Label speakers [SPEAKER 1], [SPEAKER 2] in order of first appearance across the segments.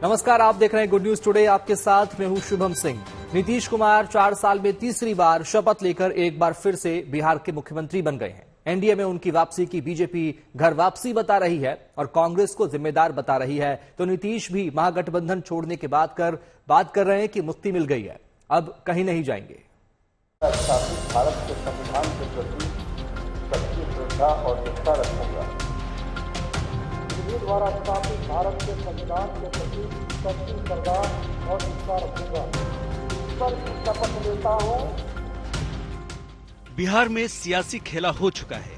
[SPEAKER 1] नमस्कार, आप देख रहे हैं गुड न्यूज टुडे। आपके साथ मैं हूं शुभम सिंह। नीतीश कुमार 4 साल में तीसरी बार शपथ लेकर एक बार फिर से बिहार के मुख्यमंत्री बन गए हैं। एनडीए में उनकी वापसी की बीजेपी घर वापसी बता रही है और कांग्रेस को जिम्मेदार बता रही है, तो नीतीश भी महागठबंधन छोड़ने के बाद बात कर रहे हैं कि मुक्ति मिल गई है, अब कहीं नहीं जाएंगे।
[SPEAKER 2] भारत के संविधान के प्रति सच्ची श्रद्धा और निष्ठा रखूंगा। द्वारा स्थापित भारत के संविधान के प्रति सच्ची श्रद्धा और निष्ठा रखूंगा। ईश्वर की शपथ लेता हूं।
[SPEAKER 3] बिहार में सियासी खेला हो चुका है।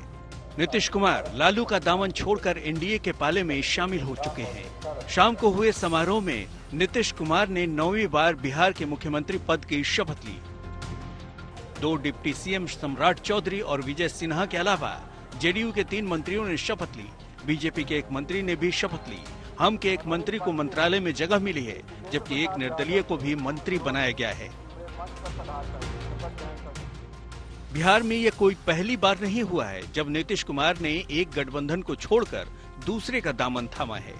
[SPEAKER 3] नीतीश कुमार लालू का दामन छोड़कर एनडीए के पाले में शामिल हो चुके हैं। शाम को हुए समारोह में नीतीश कुमार ने 9वीं बार बिहार के मुख्यमंत्री पद की शपथ ली। 2 डिप्टी सीएम सम्राट चौधरी और विजय सिन्हा के अलावा जेडीयू के 3 मंत्रियों ने शपथ ली। बीजेपी के एक मंत्री ने भी शपथ ली। हम के एक मंत्री को मंत्रालय में जगह मिली है, जबकि एक निर्दलीय को भी मंत्री बनाया गया है। बिहार में यह कोई पहली बार नहीं हुआ है जब नीतीश कुमार ने एक गठबंधन को छोड़कर दूसरे का दामन थामा है।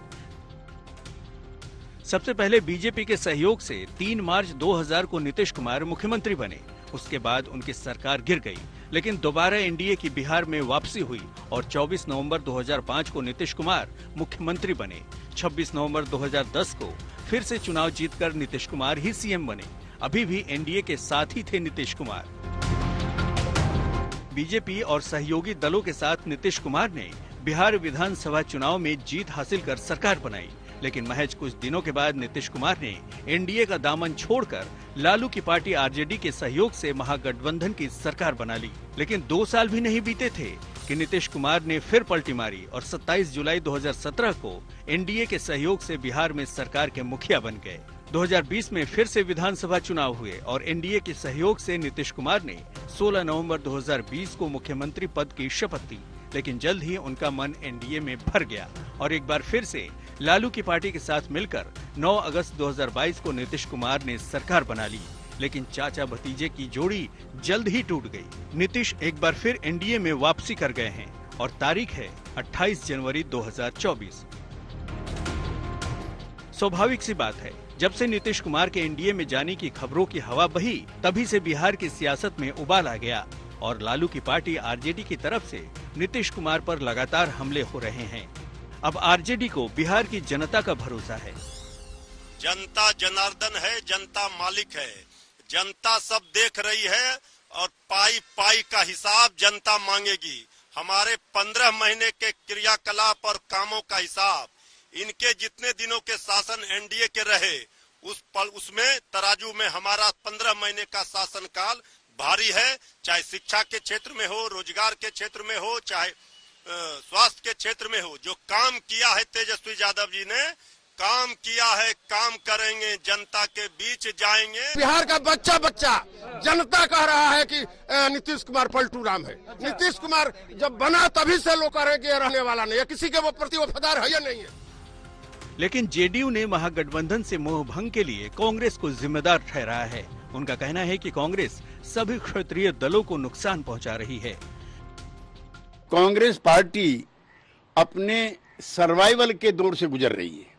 [SPEAKER 3] सबसे पहले बीजेपी के सहयोग से 3 मार्च 2000 को नीतीश कुमार मुख्यमंत्री बने। उसके बाद उनकी सरकार गिर गई, लेकिन दोबारा एनडीए की बिहार में वापसी हुई और 24 नवंबर 2005 को नीतीश कुमार मुख्यमंत्री बने। 26 नवंबर 2010 को फिर से चुनाव जीतकर नीतीश कुमार ही सीएम बने। अभी भी एनडीए के साथ ही थे नीतीश कुमार। बीजेपी और सहयोगी दलों के साथ नीतीश कुमार ने बिहार विधानसभा चुनाव में जीत हासिल कर सरकार बनाई, लेकिन महज कुछ दिनों के बाद नीतीश कुमार ने एनडीए का दामन छोड़कर लालू की पार्टी आरजेडी के सहयोग से महागठबंधन की सरकार बना ली। लेकिन 2 साल भी नहीं बीते थे कि नीतीश कुमार ने फिर पलटी मारी और 27 जुलाई 2017 को एनडीए के सहयोग से बिहार में सरकार के मुखिया बन गए। 2020 में फिर से विधानसभा चुनाव हुए और एनडीए के सहयोग से नीतीश कुमार ने 16 नवंबर 2020 को मुख्यमंत्री पद की शपथ ली, लेकिन जल्द ही उनका मन एनडीए में भर गया और एक बार फिर से लालू की पार्टी के साथ मिलकर 9 अगस्त 2022 को नीतीश कुमार ने सरकार बना ली। लेकिन चाचा भतीजे की जोड़ी जल्द ही टूट गई। नीतीश एक बार फिर एनडीए में वापसी कर गए हैं और तारीख है 28 जनवरी 2024। स्वाभाविक सी बात है, जब से नीतीश कुमार के एनडीए में जाने की खबरों की हवा बही, तभी से बिहार की सियासत में उबाल आ गया और लालू की पार्टी आरजेडी की तरफ से नीतीश कुमार पर लगातार हमले हो रहे हैं। अब आरजेडी को बिहार की जनता का भरोसा है।
[SPEAKER 4] जनता जनार्दन है, जनता मालिक है, जनता सब देख रही है और पाई पाई का हिसाब जनता मांगेगी। हमारे 15 महीने के क्रियाकलाप और कामों का हिसाब, इनके जितने दिनों के शासन एनडीए के रहे उसमें तराजू में हमारा 15 महीने का शासनकाल भारी है। चाहे शिक्षा के क्षेत्र में हो, रोजगार के क्षेत्र में हो, चाहे स्वास्थ्य के क्षेत्र में हो। जो काम किया है तेजस्वी यादव जी ने, काम किया है, काम करेंगे, जनता के बीच जाएंगे।
[SPEAKER 5] बिहार का बच्चा जनता कह रहा है कि नीतीश कुमार पलटू राम है। नीतीश कुमार जब बना तभी से लोग कह रहे कि रहने वाला नहीं है, किसी के वो प्रति वफादार है या नहीं है।
[SPEAKER 3] लेकिन जेडीयू ने महागठबंधन से मोह भंग के लिए कांग्रेस को जिम्मेदार ठहराया है। उनका कहना है कि कांग्रेस सभी क्षेत्रीय दलों को नुकसान पहुंचा रही है।
[SPEAKER 6] कांग्रेस पार्टी अपने सर्वाइवल के दौर से गुजर रही है।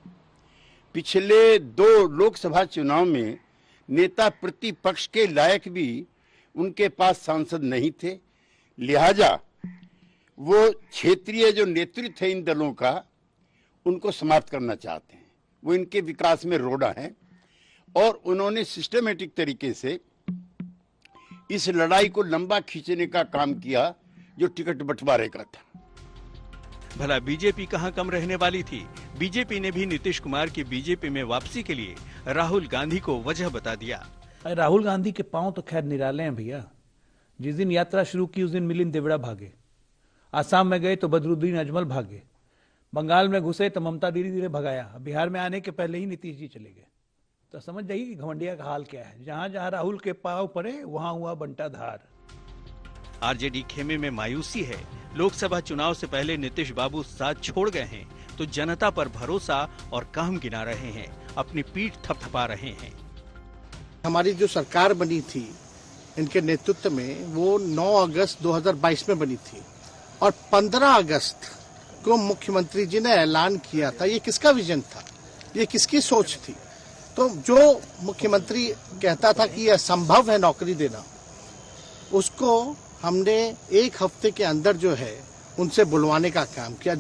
[SPEAKER 6] पिछले 2 लोकसभा चुनाव में नेता प्रतिपक्ष के लायक भी उनके पास सांसद नहीं थे, लिहाजा वो क्षेत्रीय जो नेतृत्व है इन दलों का, उनको समाप्त करना चाहते हैं। वो इनके विकास में रोड़ा है और उन्होंने सिस्टमेटिक तरीके से इस लड़ाई को लंबा खींचने का काम किया जो टिकट बंटवारे का था।
[SPEAKER 3] भला बीजेपी कहां कम रहने वाली थी। बीजेपी ने भी नीतीश कुमार की बीजेपी में वापसी के लिए राहुल गांधी को वजह बता दिया।
[SPEAKER 7] राहुल गांधी के पांव तो खैर निराले हैं भैया। जिस दिन यात्रा शुरू की उस दिन मिलिंद देवड़ा भागे, आसाम में गए तो बदरुद्दीन अजमल भागे, बंगाल में घुसे तो ममता धीरे धीरे भगाया, बिहार में आने के पहले ही नीतीश जी चले गए। तो समझ जाइए कि घमंडिया का हाल क्या है। जहां जहां राहुल के पांव पड़े वहां हुआ बंटाधार।
[SPEAKER 3] आरजेडी खेमे में मायूसी है। लोकसभा चुनाव से पहले नीतीश बाबू साथ छोड़ गए हैं तो जनता पर भरोसा और काम गिना रहे हैं, अपनी पीठ थपथपा रहे हैं।
[SPEAKER 5] हमारी जो सरकार बनी थी इनके नेतृत्व में, वो 9 अगस्त 2022 में बनी थी और 15 अगस्त को मुख्यमंत्री जी ने ऐलान किया था। ये किसका विजन था?
[SPEAKER 8] ये किसकी सोच थी? तो जो मुख्यमंत्री कहता था कि यह संभव है नौकरी देना, उसको हमने एक हफ्ते के अंदर जो है उनसे बुलवाने का काम किया।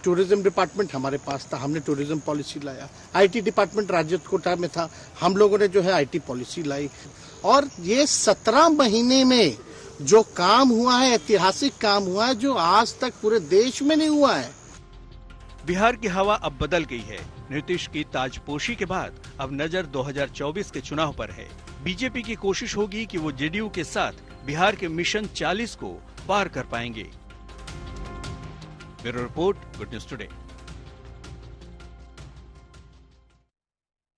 [SPEAKER 8] टूरिज्म डिपार्टमेंट हमारे पास था, हमने टूरिज्म पॉलिसी लाया। आईटी डिपार्टमेंट राज्य कोटा में था, हम लोगों ने जो है आईटी पॉलिसी लाई। और ये 17 महीने में जो काम हुआ है, ऐतिहासिक काम हुआ है, जो आज तक पूरे देश में नहीं हुआ है।
[SPEAKER 3] बिहार की हवा अब बदल गई है। नीतीश की ताजपोशी के बाद अब नजर 2024 के चुनाव पर है। बीजेपी की कोशिश होगी कि वो जेडीयू के साथ बिहार के मिशन 40 को पार कर पाएंगे। Bureau report, good news today.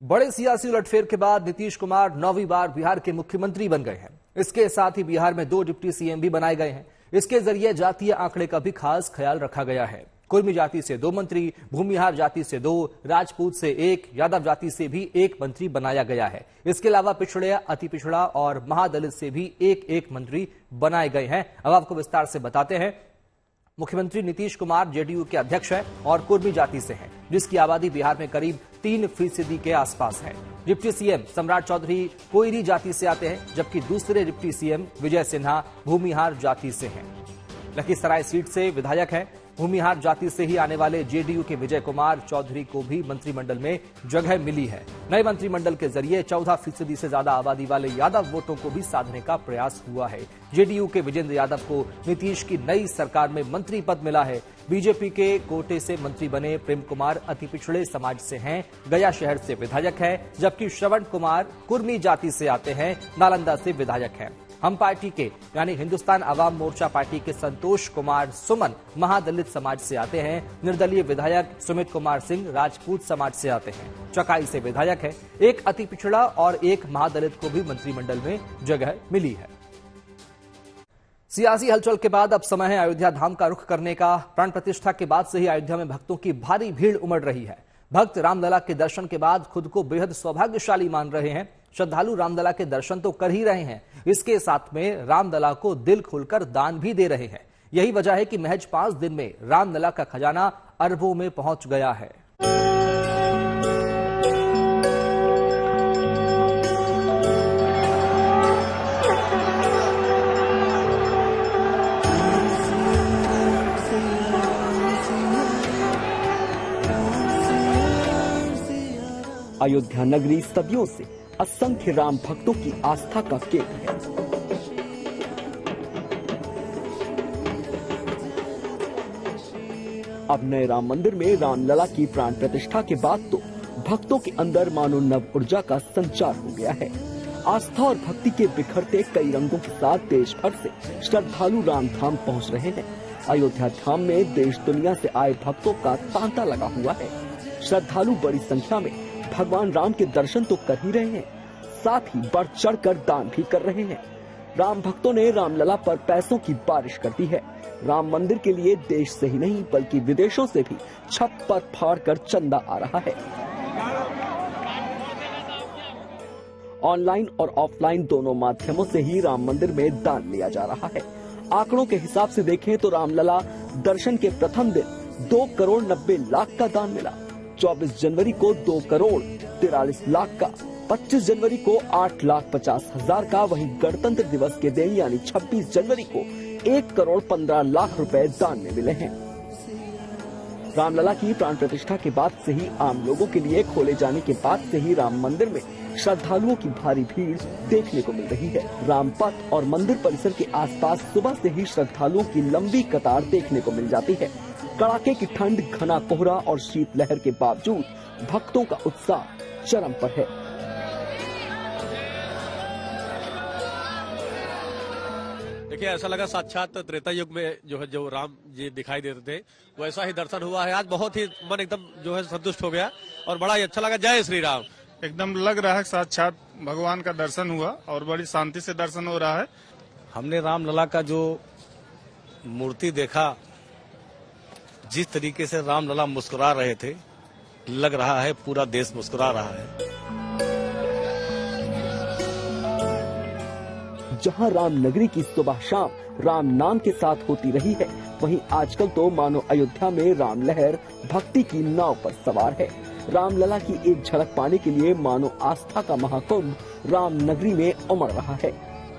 [SPEAKER 1] बड़े सियासी उलटफेर के बाद नीतीश कुमार 9वीं बार बिहार के मुख्यमंत्री बन गए हैं। इसके साथ ही बिहार में 2 डिप्टी सीएम भी बनाए गए हैं। इसके जरिए जातीय आंकड़े का भी खास ख्याल रखा गया है। कुर्मी जाति से 2 मंत्री, भूमिहार जाति से 2, राजपूत से 1, यादव जाति से भी 1 मंत्री बनाया गया है। इसके अलावा पिछड़े, अति पिछड़ा और महादलित से भी 1-1 मंत्री बनाए गए हैं। अब आपको विस्तार से बताते हैं। मुख्यमंत्री नीतीश कुमार जेडीयू के अध्यक्ष हैं और कुर्मी जाति से हैं, जिसकी आबादी बिहार में करीब 3% के आसपास है। डिप्टी सीएम सम्राट चौधरी कोयरी जाति से आते हैं, जबकि दूसरे डिप्टी सीएम विजय सिन्हा भूमिहार जाति से हैं। लखीसराय सीट से विधायक हैं। भूमिहार जाति से ही आने वाले जेडीयू के विजय कुमार चौधरी को भी मंत्रिमंडल में जगह मिली है। नए मंत्रिमंडल के जरिए 14% से ज्यादा आबादी वाले यादव वोटों को भी साधने का प्रयास हुआ है। जेडीयू के विजेंद्र यादव को नीतीश की नई सरकार में मंत्री पद मिला है। बीजेपी के कोटे से मंत्री बने प्रेम कुमार अति पिछड़े समाज से हैं, गया शहर से विधायक है, जबकि श्रवण कुमार कुर्मी जाति से आते हैं, नालंदा से विधायक है। हम पार्टी के यानी हिंदुस्तान अवाम मोर्चा पार्टी के संतोष कुमार सुमन महादलित समाज से आते हैं। निर्दलीय विधायक सुमित कुमार सिंह राजपूत समाज से आते हैं, चकाई से विधायक है। 1 अति पिछड़ा और 1 महादलित को भी मंत्रिमंडल में जगह मिली है। सियासी हलचल के बाद अब समय है अयोध्या धाम का रुख करने का। प्राण प्रतिष्ठा के बाद से ही अयोध्या में भक्तों की भारी भीड़ उमड़ रही है। भक्त रामलला के दर्शन के बाद खुद को बेहद सौभाग्यशाली मान रहे हैं। श्रद्धालु रामलला के दर्शन तो कर ही रहे हैं, इसके साथ में रामलला को दिल खोलकर दान भी दे रहे हैं। यही वजह है कि महज 5 दिन में रामलला का खजाना अरबों में पहुंच गया है।
[SPEAKER 9] अयोध्या नगरी सदियों से असंख्य राम भक्तों की आस्था का केंद्र है। अब नए राम मंदिर में रामलला की प्राण प्रतिष्ठा के बाद तो भक्तों के अंदर मानो नव ऊर्जा का संचार हो गया है। आस्था और भक्ति के बिखरते कई रंगों के साथ देश भर से श्रद्धालु राम धाम पहुंच रहे हैं। अयोध्या धाम में देश दुनिया से आए भक्तों का तांता लगा हुआ है। श्रद्धालु बड़ी संख्या में भगवान राम के दर्शन तो कर ही रहे हैं, साथ ही बढ़ चढ़कर दान भी कर रहे हैं। राम भक्तों ने रामलला पर पैसों की बारिश कर दी है। राम मंदिर के लिए देश से ही नहीं बल्कि विदेशों से भी छप्पर फाड़ कर चंदा आ रहा है। ऑनलाइन और ऑफलाइन दोनों माध्यमों से ही राम मंदिर में दान लिया जा रहा है। आंकड़ों के हिसाब से देखें तो रामलला दर्शन के प्रथम दिन 2 करोड़ 90 लाख का दान मिला। 24 जनवरी को 2 करोड़ 43 लाख का, 25 जनवरी को 8,50,000 का, वहीं गणतंत्र दिवस के दिन यानी 26 जनवरी को 1 करोड़ 15 लाख रुपए दान में मिले हैं। रामलला की प्राण प्रतिष्ठा के बाद से ही आम लोगों के लिए खोले जाने के बाद से ही राम मंदिर में श्रद्धालुओं की भारी भीड़ देखने को मिल रही है। रामपथ और मंदिर परिसर के आसपास सुबह से ही श्रद्धालुओं की लंबी कतार देखने को मिल जाती है। कड़ाके की ठंड, घना कोहरा और शीतलहर के बावजूद भक्तों का उत्साह चरम पर है।
[SPEAKER 10] देखिए, ऐसा लगा साक्षात त्रेता युग में जो राम जी दिखाई देते थे वैसा ही दर्शन हुआ है। आज बहुत ही मन एकदम संतुष्ट हो गया और बड़ा ही अच्छा लगा। जय श्री राम।
[SPEAKER 11] एकदम लग रहा है साक्षात भगवान का दर्शन हुआ और बड़ी शांति से दर्शन हो रहा है।
[SPEAKER 10] हमने रामलला का जो मूर्ति देखा, जिस तरीके से रामलला मुस्कुरा रहे थे, लग रहा है पूरा देश मुस्कुरा रहा है।
[SPEAKER 9] जहां राम नगरी की सुबह शाम राम नाम के साथ होती रही है, वहीं आजकल तो मानो अयोध्या में राम लहर भक्ति की नाव पर सवार है। रामलला की एक झलक पाने के लिए मानो आस्था का महाकुंभ रामनगरी में उमड़ रहा है।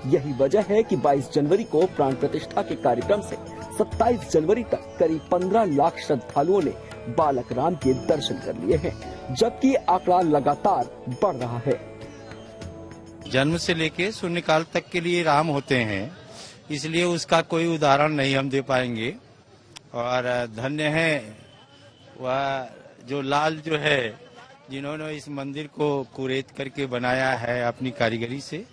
[SPEAKER 9] यही वजह है कि 22 जनवरी को प्राण प्रतिष्ठा के कार्यक्रम से 27 जनवरी तक करीब 15 लाख श्रद्धालुओं ने बालक राम के दर्शन कर लिए हैं, जबकि आंकड़ा लगातार बढ़ रहा है।
[SPEAKER 12] जन्म से लेके शून्यकाल तक के लिए राम होते हैं, इसलिए उसका कोई उदाहरण नहीं हम दे पाएंगे। और धन्य है वह जो लाल जो है जिन्होंने इस मंदिर को कुरेद करके बनाया है अपनी कारीगरी से।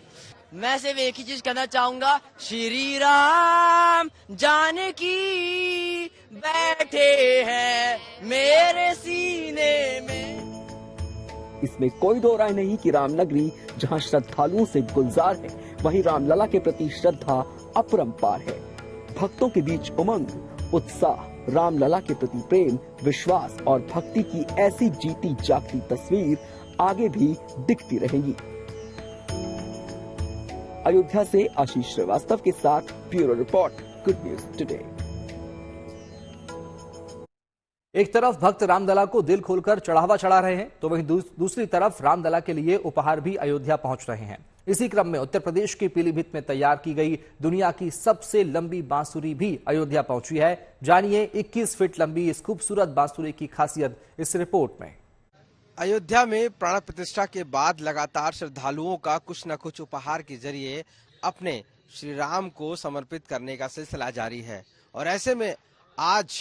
[SPEAKER 13] मैं सिर्फ एक ही चीज कहना चाहूंगा, श्री राम जानकी बैठे हैं मेरे सीने में।
[SPEAKER 9] इसमें कोई दो राय नहीं कि रामनगरी जहां श्रद्धालुओं से गुलजार है, वहीं रामलला के प्रति श्रद्धा अपरंपार है। भक्तों के बीच उमंग, उत्साह, रामलला के प्रति प्रेम, विश्वास और भक्ति की ऐसी जीती जागती तस्वीर आगे भी दिखती रहेगी। अयोध्या से आशीष श्रीवास्तव के साथ bureau report, good news today.
[SPEAKER 1] एक तरफ भक्त रामलला को दिल खोलकर चढ़ावा चढ़ा रहे हैं, तो वहीं दूसरी तरफ रामलला के लिए उपहार भी अयोध्या पहुंच रहे हैं। इसी क्रम में उत्तर प्रदेश के पीलीभीत में तैयार की गई दुनिया की सबसे लंबी बांसुरी भी अयोध्या पहुंची है। जानिए 21 फीट लंबी इस खूबसूरत बांसुरी की खासियत इस रिपोर्ट में।
[SPEAKER 14] अयोध्या में प्राण प्रतिष्ठा के बाद लगातार श्रद्धालुओं का कुछ न कुछ उपहार के जरिए अपने श्री राम को समर्पित करने का सिलसिला जारी है। और ऐसे में आज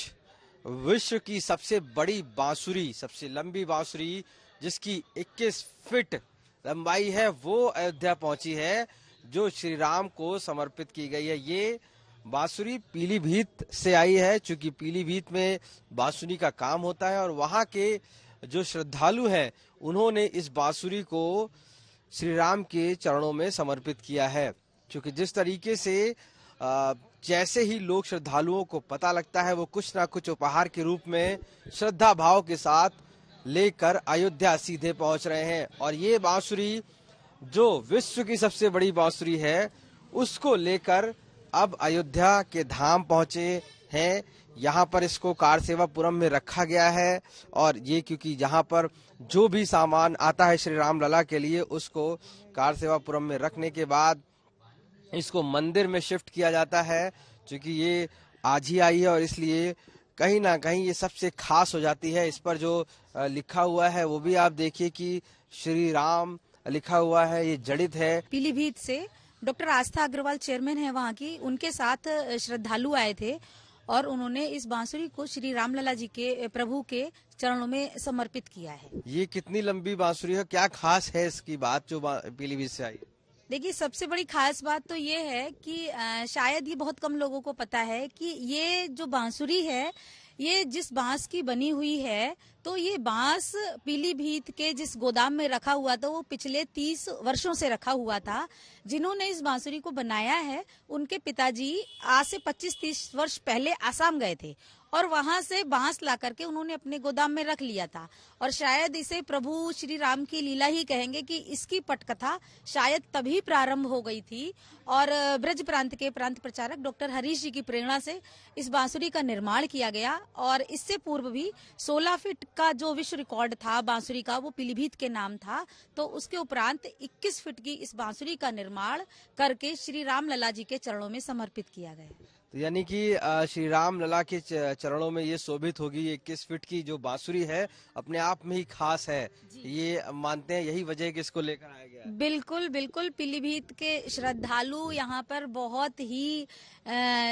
[SPEAKER 14] विश्व की सबसे बड़ी बांसुरी, सबसे लंबी बांसुरी जिसकी 21 फीट लंबाई है, वो अयोध्या पहुंची है, जो श्री राम को समर्पित की गई है। ये बांसुरी पीलीभीत से आई है, चूंकि पीलीभीत में बांसुरी का काम होता है और वहां के जो श्रद्धालु हैं उन्होंने इस बांसुरी को श्री राम के चरणों में समर्पित किया है। क्योंकि जिस तरीके से जैसे ही लोग श्रद्धालुओं को पता लगता है वो कुछ ना कुछ उपहार के रूप में श्रद्धा भाव के साथ लेकर अयोध्या सीधे पहुंच रहे हैं। और ये बांसुरी जो विश्व की सबसे बड़ी बांसुरी है, उसको लेकर अब अयोध्या के धाम पहुंचे हैं। यहाँ पर इसको कारसेवापुरम में रखा गया है और ये क्योंकि यहाँ पर जो भी सामान आता है श्री रामलला के लिए उसको कारसेवापुरम में रखने के बाद इसको मंदिर में शिफ्ट किया जाता है। क्योंकि ये आज ही आई है और इसलिए कहीं ना कहीं ये सबसे खास हो जाती है। इस पर जो लिखा हुआ है वो भी आप देखिए कि श्री राम लिखा हुआ है, ये जड़ित है।
[SPEAKER 15] पीलीभीत से डॉक्टर आस्था अग्रवाल चेयरमैन है वहाँ की, उनके साथ श्रद्धालु आए थे और उन्होंने इस बांसुरी को श्री रामलला जी के प्रभु के चरणों में समर्पित किया है।
[SPEAKER 14] ये कितनी लंबी बांसुरी है, क्या खास है इसकी बात जो पीलीभीत से आई?
[SPEAKER 15] देखिए, सबसे बड़ी खास बात तो ये है कि शायद ये बहुत कम लोगों को पता है कि ये जो बांसुरी है ये जिस बांस की बनी हुई है, तो ये बांस पीलीभीत के जिस गोदाम में रखा हुआ था वो पिछले 30 वर्षों से रखा हुआ था। जिन्होंने इस बांसुरी को बनाया है उनके पिताजी आज से 25-30 वर्ष पहले आसाम गए थे और वहां से बांस ला करके उन्होंने अपने गोदाम में रख लिया था। और शायद इसे प्रभु श्री राम की लीला ही कहेंगे कि इसकी पटकथा शायद तभी प्रारंभ हो गई थी। और ब्रज प्रांत के प्रांत प्रचारक डॉक्टर हरीश जी की प्रेरणा से इस बांसुरी का निर्माण किया गया। और इससे पूर्व भी 16 फीट का जो विश्व रिकॉर्ड था बांसुरी का, वो पीलीभीत के नाम था। तो उसके उपरांत 21 फीट की इस बांसुरी का निर्माण करके श्री रामलला जी के चरणों में समर्पित किया गया।
[SPEAKER 14] तो यानी कि श्री रामलला के चरणों में ये शोभित होगी। 21 फीट की जो बांसुरी है अपने आप में ही खास है, ये मानते हैं, यही वजह है कि इसको लेकर आया गया।
[SPEAKER 15] बिल्कुल बिल्कुल, पीलीभीत के श्रद्धालु यहाँ पर बहुत ही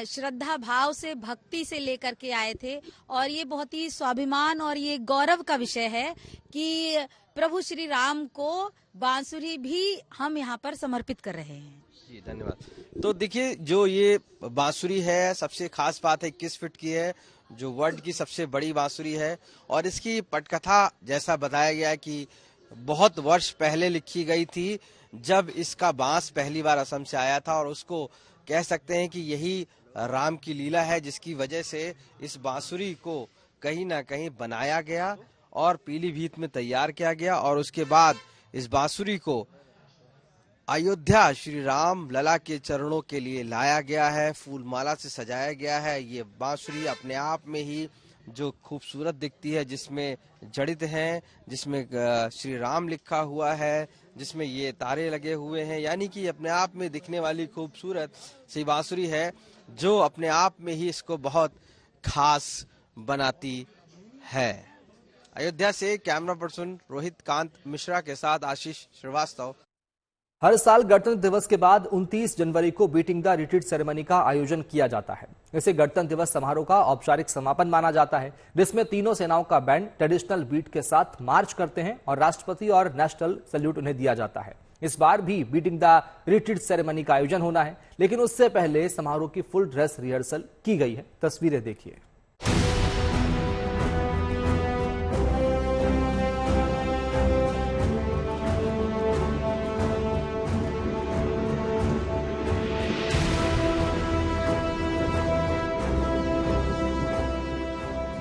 [SPEAKER 15] श्रद्धा भाव से, भक्ति से लेकर के आए थे। और ये बहुत ही स्वाभिमान और ये गौरव का विषय है कि प्रभु श्री राम को बांसुरी भी हम यहाँ पर समर्पित कर रहे हैं।
[SPEAKER 14] जी धन्यवाद। तो देखिए, जो ये बांसुरी है सबसे खास बात है 21 फीट की है, जो वर्ल्ड की सबसे बड़ी बांसुरी है। और इसकी पटकथा जैसा बताया गया है कि बहुत वर्ष पहले लिखी गई थी, जब इसका बांस पहली बार असम से आया था। और उसको कह सकते हैं कि यही राम की लीला है, जिसकी वजह से इस बांसुरी को कहीं ना कहीं बनाया गया और पीलीभीत में तैयार किया गया। और उसके बाद इस बांसुरी को अयोध्या श्री राम लला के चरणों के लिए लाया गया है, फूल माला से सजाया गया है। ये बांसुरी अपने आप में ही जो खूबसूरत दिखती है, जिसमें जड़ित हैं, जिसमें श्री राम लिखा हुआ है, जिसमें ये तारे लगे हुए हैं, यानी कि अपने आप में दिखने वाली खूबसूरत सी बांसुरी है जो अपने आप में ही इसको बहुत खास बनाती है। अयोध्या से कैमरा पर्सन रोहित कांत मिश्रा के साथ आशीष श्रीवास्तव।
[SPEAKER 1] हर साल गणतंत्र दिवस के बाद 29 जनवरी को बीटिंग द रिट्रीट सेरेमनी का आयोजन किया जाता है। इसे गणतंत्र दिवस समारोह का औपचारिक समापन माना जाता है, जिसमें तीनों सेनाओं का बैंड ट्रेडिशनल बीट के साथ मार्च करते हैं और राष्ट्रपति और नेशनल सैल्यूट उन्हें दिया जाता है। इस बार भी बीटिंग द रिट्रीट सेरेमनी का आयोजन होना है, लेकिन उससे पहले समारोह की फुल ड्रेस रिहर्सल की गई है। तस्वीरें देखिए।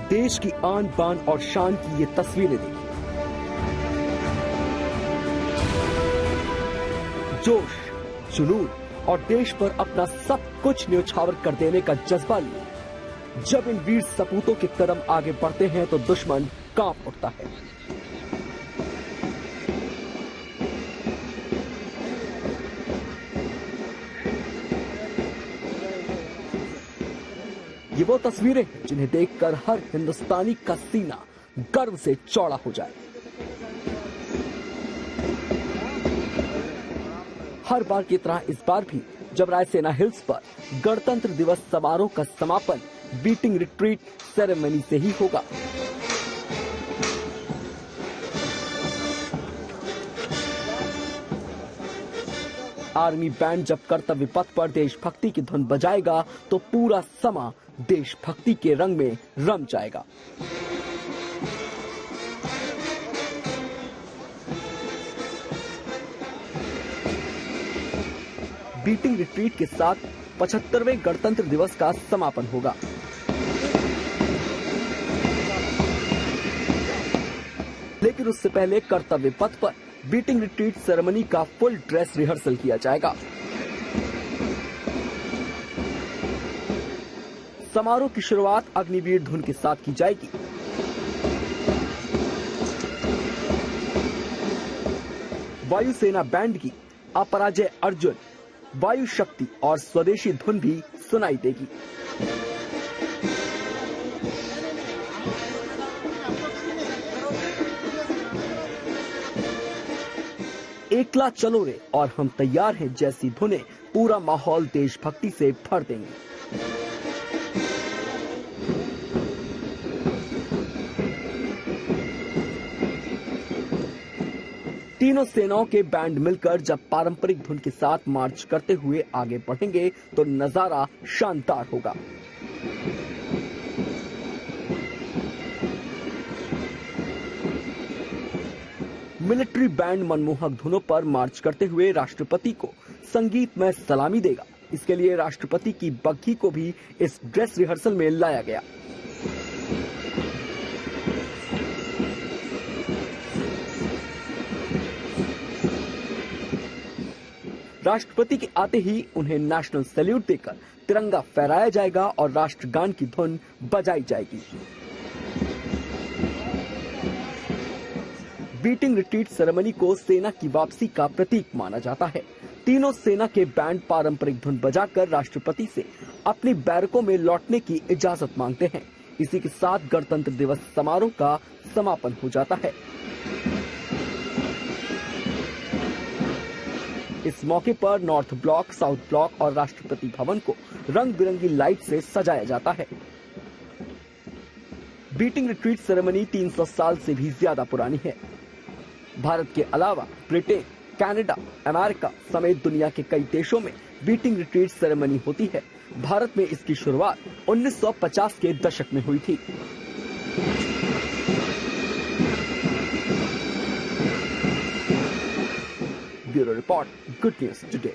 [SPEAKER 9] देश की आन बान और शान की ये तस्वीरें देखिए। जोश, जुनून और देश पर अपना सब कुछ न्यौछावर कर देने का जज्बा लिए जब इन वीर सपूतों के कदम आगे बढ़ते हैं तो दुश्मन कांप उठता है। ये वो तस्वीरें हैं जिन्हें देखकर हर हिंदुस्तानी का सीना गर्व से चौड़ा हो जाए। हर बार की तरह इस बार भी जब रायसेना हिल्स पर गणतंत्र दिवस समारोह का समापन बीटिंग रिट्रीट सेरेमनी से ही होगा। आर्मी बैंड जब कर्तव्य पथ पर देशभक्ति की धुन बजाएगा तो पूरा समा देशभक्ति के रंग में रम जाएगा। बीटिंग रिट्रीट के साथ 75वें गणतंत्र दिवस का समापन होगा। लेकिन उससे पहले कर्तव्य पथ पर बीटिंग रिट्रीट सेरेमनी का फुल ड्रेस रिहर्सल किया जाएगा। समारोह की शुरुआत अग्निवीर धुन के साथ की जाएगी। वायुसेना बैंड की अपराजय अर्जुन, वायु शक्ति और स्वदेशी धुन भी सुनाई देगी। एकला चलो रे और हम तैयार हैं जैसी धुनें पूरा माहौल देशभक्ति से भर देंगी। तीनों सेनाओं के बैंड मिलकर जब पारंपरिक धुन के साथ मार्च करते हुए आगे बढ़ेंगे तो नजारा शानदार होगा। मिलिट्री बैंड मनमोहक धुनों पर मार्च करते हुए राष्ट्रपति को संगीतमय सलामी देगा। इसके लिए राष्ट्रपति की बग्घी को भी इस ड्रेस रिहर्सल में लाया गया। राष्ट्रपति के आते ही उन्हें नेशनल सैल्यूट देकर तिरंगा फहराया जाएगा और राष्ट्रगान की धुन बजाई जाएगी। बीटिंग रिट्रीट सेरेमनी को सेना की वापसी का प्रतीक माना जाता है। तीनों सेना के बैंड पारंपरिक धुन बजाकर राष्ट्रपति से अपनी बैरकों में लौटने की इजाजत मांगते हैं। इसी के साथ गणतंत्र दिवस समारोह का समापन हो जाता है। इस मौके पर नॉर्थ ब्लॉक, साउथ ब्लॉक और राष्ट्रपति भवन को रंग बिरंगी लाइट से सजाया जाता है। बीटिंग रिट्रीट सेरेमनी 300 साल से भी ज्यादा पुरानी है। भारत के अलावा ब्रिटेन, कनाडा, अमेरिका समेत दुनिया के कई देशों में बीटिंग रिट्रीट सेरेमनी होती है। भारत में इसकी शुरुआत 1950 के दशक में हुई थी। Bureau report, good news today.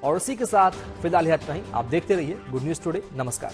[SPEAKER 1] और इसी के साथ फिलहाल इतना ही। आप देखते रहिए गुड न्यूज टुडे। नमस्कार।